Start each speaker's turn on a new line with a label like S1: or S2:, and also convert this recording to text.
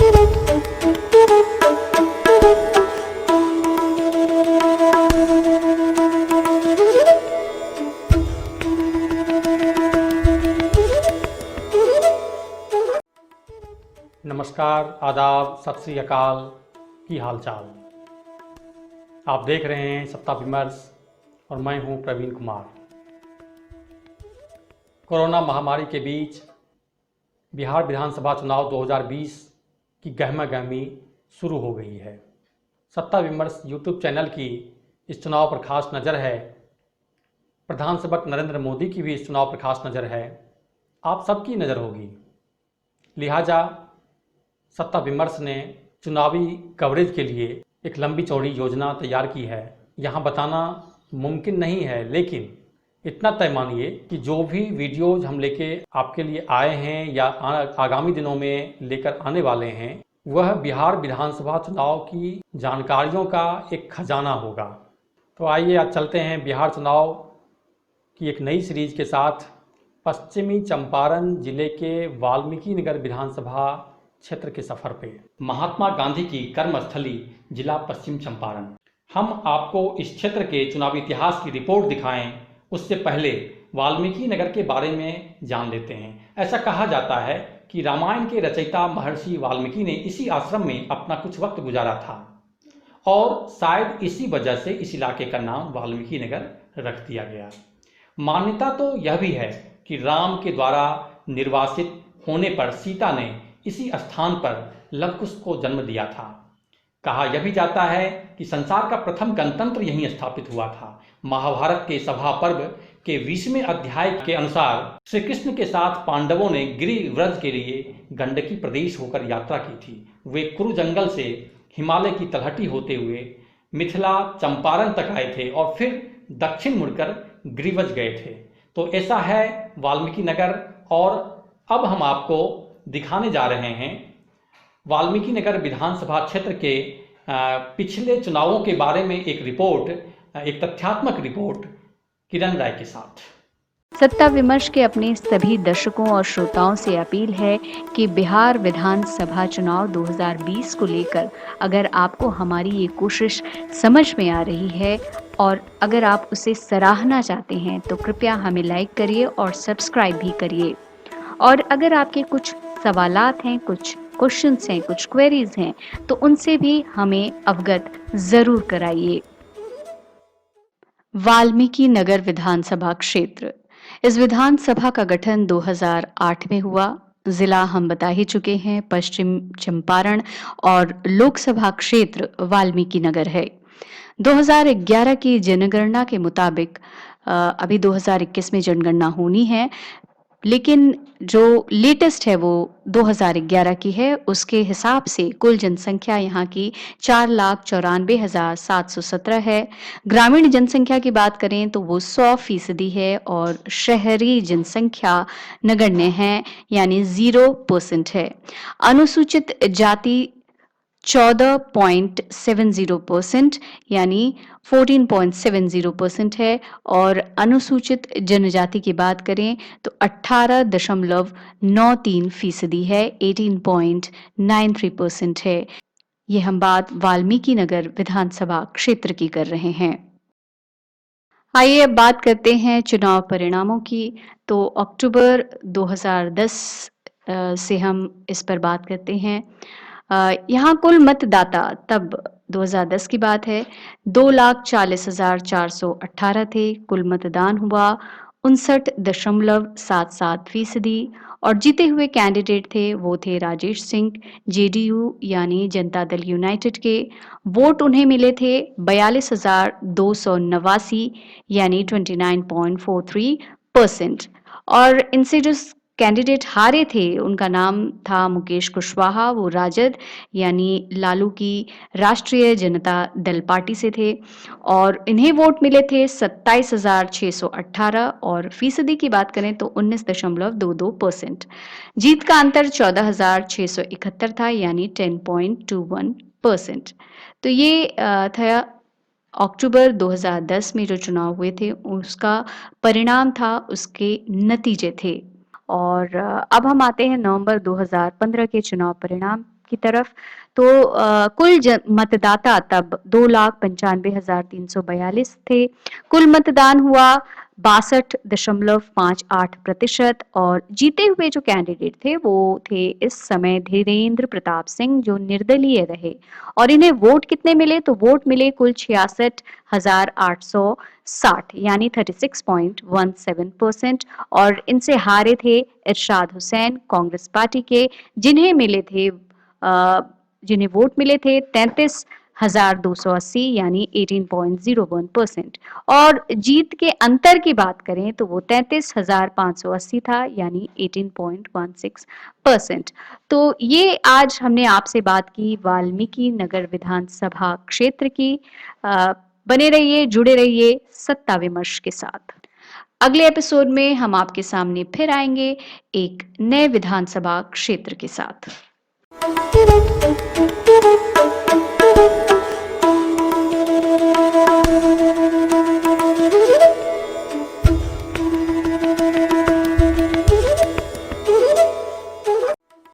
S1: नमस्कार, आदाब, सत श्री अकाल। की हाल चाल। आप देख रहे हैं सत्ता विमर्श और मैं हूं प्रवीण कुमार। कोरोना महामारी के बीच बिहार विधानसभा चुनाव 2020 की गहमागहमी शुरू हो गई है। सत्ता विमर्श यूट्यूब चैनल की इस चुनाव पर खास नज़र है। प्रधान सेवक नरेंद्र मोदी की भी इस चुनाव पर खास नज़र है। आप सबकी नज़र होगी। लिहाजा सत्ता विमर्श ने चुनावी कवरेज के लिए एक लंबी चौड़ी योजना तैयार की है। यहाँ बताना मुमकिन नहीं है, लेकिन इतना तय मानिए कि जो भी वीडियोज हम लेके आपके लिए आए हैं या आगामी दिनों में लेकर आने वाले हैं, वह बिहार विधानसभा चुनाव की जानकारियों का एक खजाना होगा। तो आइए आज चलते हैं बिहार चुनाव की एक नई सीरीज के साथ पश्चिमी चंपारण जिले के वाल्मीकि नगर विधानसभा क्षेत्र के सफर पे। महात्मा गांधी की कर्मस्थली जिला पश्चिम चंपारण। हम आपको इस क्षेत्र के चुनावी इतिहास की रिपोर्ट दिखाएं, उससे पहले वाल्मीकि नगर के बारे में जान लेते हैं। ऐसा कहा जाता है कि रामायण के रचयिता महर्षि वाल्मीकि ने इसी आश्रम में अपना कुछ वक्त गुजारा था और शायद इसी वजह से इस इलाके का नाम वाल्मीकि नगर रख दिया गया। मान्यता तो यह भी है कि राम के द्वारा निर्वासित होने पर सीता ने इसी स्थान पर लव कुश को जन्म दिया था। कहा यह भी जाता है कि संसार का प्रथम गणतंत्र यहीं स्थापित हुआ था। महाभारत के सभा पर्व के 20वें अध्याय के अनुसार श्री कृष्ण के साथ पांडवों ने गिरिव्रज के लिए गंडकी प्रदेश होकर यात्रा की थी। वे कुरु जंगल से हिमालय की तलहटी होते हुए मिथिला चंपारण तक आए थे और फिर दक्षिण मुड़कर गिरिव्रज गए थे। तो ऐसा है वाल्मीकि नगर। और अब हम आपको दिखाने जा रहे हैं वाल्मीकि नगर विधानसभा क्षेत्र के पिछले चुनावों के बारे में एक रिपोर्ट, एक तथ्यात्मक रिपोर्ट किरण राय के साथ।
S2: सत्ता विमर्श के अपने सभी दर्शकों और श्रोताओं से अपील है कि बिहार विधानसभा चुनाव 2020 को लेकर अगर आपको हमारी ये कोशिश समझ में आ रही है और अगर आप उसे सराहना चाहते हैं तो कृपया हमें लाइक करिए और सब्सक्राइब भी करिए। और अगर आपके कुछ सवालात हैं, कुछ क्वेश्चंस हैं, कुछ क्वेरीज हैं, तो उनसे भी हमें अवगत जरूर कराइए। वाल्मीकि नगर विधानसभा क्षेत्र। इस विधानसभा का गठन 2008 में हुआ। जिला हम बता ही चुके हैं, पश्चिम चंपारण, और लोकसभा क्षेत्र वाल्मीकि नगर है। 2011 की जनगणना के मुताबिक अभी 2021 में जनगणना होनी है, लेकिन जो लेटेस्ट है वो 2011 की है। उसके हिसाब से कुल जनसंख्या यहाँ की 4,94,717 है। ग्रामीण जनसंख्या की बात करें तो वो 100% है और शहरी जनसंख्या नगण्य है, यानी 0% है। अनुसूचित जाति 14.70% यानी 14.70% है और अनुसूचित जनजाति की बात करें तो 18.93% है, 18.93% है। ये हम बात वाल्मीकि नगर विधानसभा क्षेत्र की कर रहे हैं। आइए अब बात करते हैं चुनाव परिणामों की। तो अक्टूबर 2010 से हम इस पर बात करते हैं। यहाँ कुल मतदाता तब 2010 की बात है 2,40,418 थे। कुल मतदान हुआ 59.77% और जीते हुए कैंडिडेट थे वो थे राजेश सिंह, जेडीयू यानी जनता दल यूनाइटेड के। वोट उन्हें मिले थे 42,289 यानी 29.43%। और इनसे जो कैंडिडेट हारे थे उनका नाम था मुकेश कुशवाहा, वो राजद यानी लालू की राष्ट्रीय जनता दल पार्टी से थे और इन्हें वोट मिले थे 27,618 और फीसदी की बात करें तो 19.22%। जीत का अंतर 14,671 था यानी 10.21%। तो ये था अक्टूबर 2010 में जो चुनाव हुए थे उसका परिणाम था, उसके नतीजे थे। और अब हम आते हैं नवंबर 2015 के चुनाव परिणाम की तरफ। तो कुल मतदाता तब 2,95,342 थे। कुल मतदान हुआ 62.58%। और जीते हुए जो कैंडिडेट थे वो थे इस समय धीरेन्द्र प्रताप सिंह, जो निर्दलीय रहे। और इन्हें वोट कितने मिले? तो वोट मिले कुल 66,860 यानी 36.17%। और इनसे हारे थे इरशाद हुसैन कांग्रेस पार्टी के, जिन्हें मिले थे जिन्हें वोट मिले थे 33,280 यानी 18.01%। और जीत के अंतर की बात करें तो वो 33,580 था यानी 18.16%। तो ये आज हमने आपसे बात की वाल्मीकि नगर विधानसभा क्षेत्र की। बने रहिए, जुड़े रहिए सत्ता विमर्श के साथ। अगले एपिसोड में हम आपके सामने फिर आएंगे एक नए विधानसभा क्षेत्र के साथ।